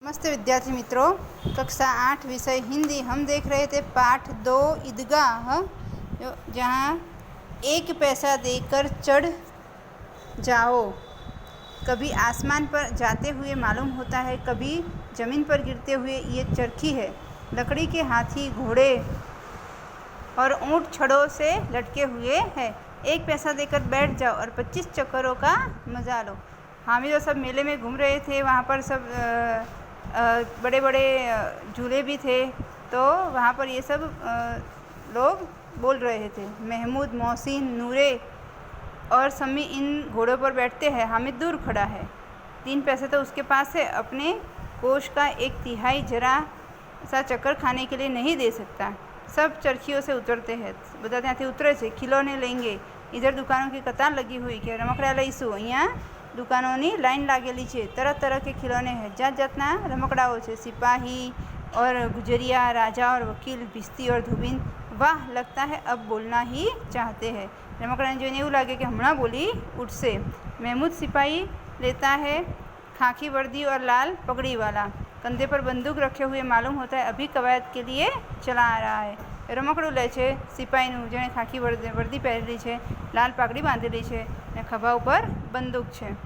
नमस्ते विद्यार्थी मित्रों, कक्षा 8 विषय हिंदी हम देख रहे थे पाठ 2 ईदगाह, जहाँ 1 पैसा देकर चढ़ जाओ। कभी आसमान पर जाते हुए मालूम होता है, कभी ज़मीन पर गिरते हुए। ये चरखी है, लकड़ी के हाथी, घोड़े और ऊँट छड़ों से लटके हुए है। 1 पैसा देकर बैठ जाओ और 25 चक्करों का मज़ा लो। हामिद और सब मेले में घूम रहे थे। वहाँ पर सब बड़े बड़े झूले भी थे, तो वहाँ पर ये सब लोग बोल रहे थे। महमूद, मोहसिन, नूरे और सम्मी इन घोड़ों पर बैठते हैं। हामिद दूर खड़ा है। 3 पैसे तो उसके पास है। अपने कोष का 1/3 जरा सा चक्कर खाने के लिए नहीं दे सकता। सब चरखियों से उतरते हैं। बताते हैं उतरे से खिलौने लेंगे। इधर दुकानों की कतार लगी हुई है। रमकड़ा लईसु अँ दुकानों लाइन लागेली है। तरह तरह के खिलौने हैं। जात जातना रमकड़ाओ है। सिपाही और गुजरिया, राजा और वकील, भिस्ती और धोबीन। वाह, लगता है अब बोलना ही चाहते हैं। रमकड़ा ने जो लगे कि हमणा बोली उठसे। महमूद सिपाही लेता है, खाकी वर्दी और लाल पगड़ी वाला। कंधे पर बंदूक रखे हुए मालूम होता है अभी कवायद के लिए चला आ रहा है। रमकड़ू ले छे सिपाहीनु, जेने खाकी वर्दी पहेरेली है, लाल पागड़ी बांधेली है ने खभा पर बंदूक है।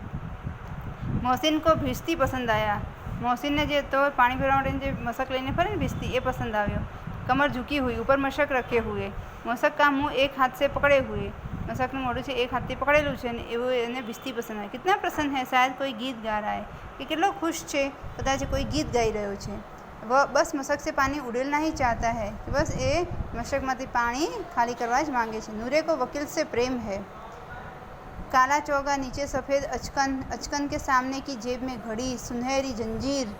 मोहसिन को भिस्ती पसंद आया। मोहसिन ने तो पानी पीवा माटे मशक लईने फरे ने भिस्ती, ए पसंद आव्यो। कमर झुकी हुई, ऊपर मशक रखे हुए, मशक का मुँह एक हाथ से पकड़े हुए। मशकનું મોઢું છે એક હાથથી પકડેલું છે ને એવું એને भिस्ती पसंद है। कितना प्रसन्न है, शायद कोई गीत गा रहा है कि કેટલો खुश છે, કદાચ कोई गीत गाई રહ્યો છે। वह बस मशक से पानी उड़ेलना ही चाहता है कि बस ए मशकમાંથી पानी खाली करवा ज मांगे છે। नूरे को वकील से प्रेम है। काला चौगा, नीचे सफ़ेद अचकन, अचकन के सामने की जेब में घड़ी, सुनहरी जंजीर।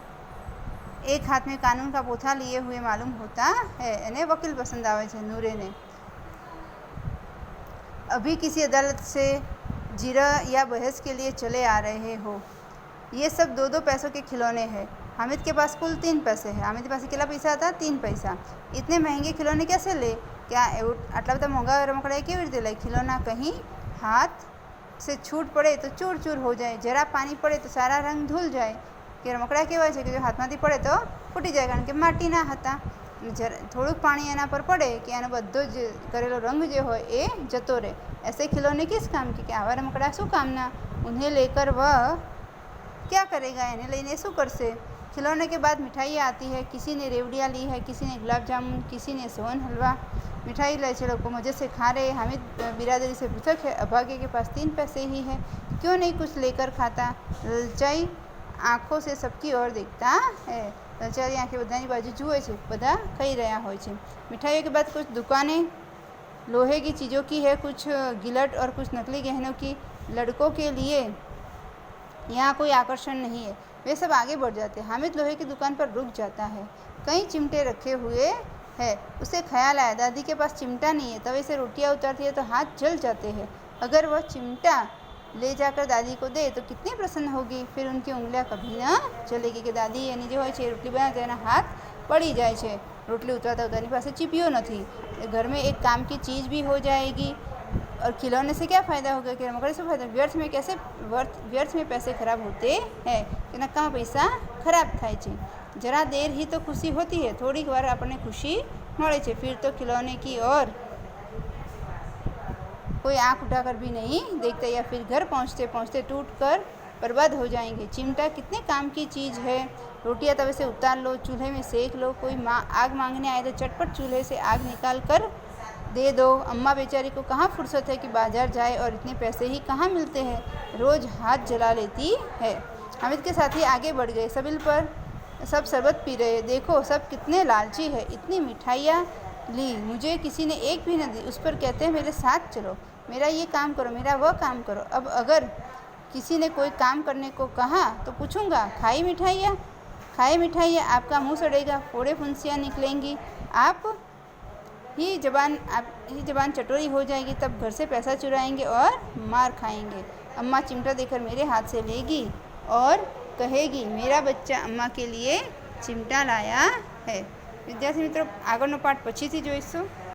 एक हाथ में कानून का पोथा लिए हुए मालूम होता है। इन्हें वकील पसंद आवे छे नूरे ने। अभी किसी अदालत से जिरा या बहस के लिए चले आ रहे हो। ये सब 2-2 पैसों के खिलौने हैं। हामिद के पास कुल 3 पैसे हैं। हामिद के पास कितना पैसा था? 3 पैसा। इतने महंगे खिलौने कैसे ले? क्या आटला बधा मोंघा रमकड़ा केवी रीते ले? खिलौना कहीं हाथ से छूट पड़े तो चूर चूर हो जाए, जरा पानी पड़े तो सारा रंग धुल जाए। कि रमकड़ा केवा है कि जो हाथमांथी पड़े तो फूटी जाए, कारण के माटीना हता। थोड़ुंक पाणी एना पर पड़े कि एनो बधो ज करेलो रंग जो होय ए जतो रहे। ऐसे खिलौने किस काम के? आवा रमकड़ा शू कामना? उन्हें लेकर वह क्या करेगा? इन्हें लेने शू करसे? खिलौने के बाद मिठाइयाँ आती है। किसी ने रेवड़ियाँ ली है, किसी ने गुलाब जामुन, किसी ने सोन हलवा। मिठाई ले चलो को मज़े से खा रहे। हामिद बिरादरी से पृथक है। अभागे के पास 3 पैसे ही है, क्यों नहीं कुछ लेकर खाता? ललचाई आँखों से सबकी ओर देखता है। ललचाई आँखें बधानी बाजू जुए छे, बधा खाई रहा होय छे। मिठाइयों के बाद कुछ दुकानें लोहे की चीज़ों की है, कुछ गिलट और कुछ नकली गहनों की। लड़कों के लिए यहाँ कोई आकर्षण नहीं है। वे सब आगे बढ़ जाते हैं। हामिद लोहे की दुकान पर रुक जाता है। कई चिमटे रखे हुए है। उसे ख्याल आया दादी के पास चिमटा नहीं है। तवे से रोटियां उतारती है तो हाथ जल जाते हैं। अगर वह चिमटा ले जाकर दादी को दे तो कितनी प्रसन्न होगी। फिर उनकी उंगलियां कभी ना चलेगी कि दादी एनी जो है रोटली बनाते एना हाथ पड़ी जाए छे। रोटली उतारता उतारनी पास चीपियो नहीं। घर में एक काम की चीज़ भी हो जाएगी। और खिलौने से क्या फ़ायदा होगा? कि रमकड़े से फ़ायदा? व्यर्थ में पैसे खराब होते हैं कि नक्कामा पैसा खराब थाय छे। जरा देर ही तो खुशी होती है, थोड़ी बार अपने खुशी मळे छे, फिर तो खिलौने की और कोई आंख उठाकर भी नहीं देखता, या फिर घर पहुंचते पहुंचते टूट कर बर्बाद हो जाएंगे। चिमटा कितने काम की चीज़ है। रोटियां तवे से उतार लो, चूल्हे में सेक लो। कोई आग मांगने आए तो चटपट चूल्हे से आग निकाल कर दे दो। अम्मा बेचारी को कहाँ फुर्सत है कि बाजार जाए, और इतने पैसे ही कहाँ मिलते हैं, रोज़ हाथ जला लेती है। हामिद के साथी आगे बढ़ गए। सबिल पर सब शरबत पी रहे। देखो सब कितने लालची है, इतनी मिठाइयाँ ली, मुझे किसी ने एक भी न दी। उस पर कहते हैं मेरे साथ चलो, मेरा ये काम करो, मेरा वह काम करो। अब अगर किसी ने कोई काम करने को कहा तो पूछूंगा खाई मिठाइयाँ? खाई मिठाइयाँ, आपका मुँह सड़ेगा, फोड़े फुंसियाँ निकलेंगी, आप ही जबान चटोरी हो जाएगी। तब घर से पैसा चुराएंगे और मार खाएंगे। अम्मा चिमटा देकर मेरे हाथ से लेगी और कहेगी मेरा बच्चा अम्मा के लिए चिमटा लाया है। विद्यार्थी मित्रों, આગળનો પાઠ પછીથી જોઈશું।